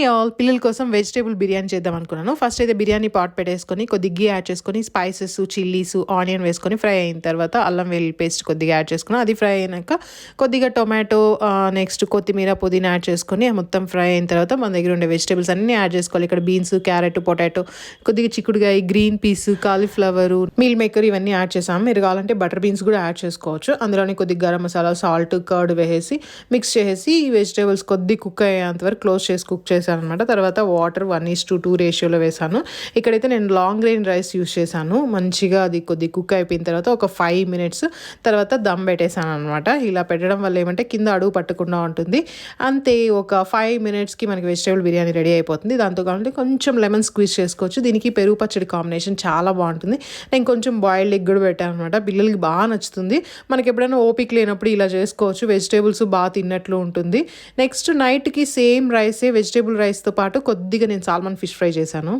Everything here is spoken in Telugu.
హాయ్ ఆల్, పిల్లల కోసం వెజిటేబుల్ బిర్యానీ చేద్దాం అనుకున్నాను. ఫస్ట్ అయితే బిర్యానీ పాట్ పెట్టేసుకొని కొద్దిగా ఘీ యాడ్ చేసుకొని స్పైసెస్, చిల్లీస్, ఆనియన్ వేసుకొని ఫ్రై అయిన తర్వాత అల్లం వెల్లుల్లి పేస్ట్ కొద్దిగా యాడ్ చేసుకున్నాను. అది ఫ్రై అయినాక కొద్దిగా టొమాటో, నెక్స్ట్ కొత్తిమీర, పుదీనా యాడ్ చేసుకొని మొత్తం ఫ్రై అయిన తర్వాత మన దగ్గర ఉండే వెజిటేబుల్స్ అన్నీ యాడ్ చేసుకోవాలి. ఇక్కడ బీన్స్, క్యారెట్, పొటాటో, కొద్దిగా చిక్కుడుగాయ, green peas, cauliflower, meal maker ఇవన్నీ యాడ్ చేసాము. మీరు కావాలంటే బటర్ బీన్స్ కూడా యాడ్ చేసుకోవచ్చు. అందులోని కొద్దిగా గరం మసాలా, సాల్ట్, కర్డ్ వేసి మిక్స్ చేసి ఈ వెజిటేబుల్స్ కొద్ది కుక్ అయ్యేంత వరకు క్లోజ్ చేసి కుక్ చేశాను అనమాట. తర్వాత వాటర్ 1:2 రేషియోలో వేసాను. ఇక్కడైతే నేను లాంగ్ గ్రెయిన్ రైస్ యూస్ చేశాను. మంచిగా అది కొద్ది కుక్ అయిపోయిన తర్వాత ఒక 5 minutes తర్వాత దమ్ పెట్టేశాను అనమాట. ఇలా పెట్టడం వల్ల ఏమంటే కింద అడుగు పట్టకుండా ఉంటుంది. అంతే, ఒక 5 minutesకి మనకి వెజిటేబుల్ బిర్యానీ రెడీ అయిపోతుంది. దాంతో కావాలంటే కొంచెం లెమన్ స్క్వీజ్ చేసుకోవచ్చు. దీనికి పెరుగు పచ్చడి కాంబినేషన్ చాలా బాగుంటుంది. నేను కొంచెం బాయిల్డ్ ఎగ్ కూడా పెట్టాను అనమాట. పిల్లలకి బాగా నచ్చుతుంది. మనకి ఎప్పుడైనా ఓపిక లేనప్పుడు ఇలా చేసుకోవచ్చు. వెజిటేబుల్స్ బాగా తిన్నట్లు ఉంటుంది. నెక్స్ట్ నైట్కి సేమ్ రైసే, వెజిటేబుల్ రైస్తో పాటు కొద్దిగా నేను సాల్మన్ ఫిష్ ఫ్రై చేశాను.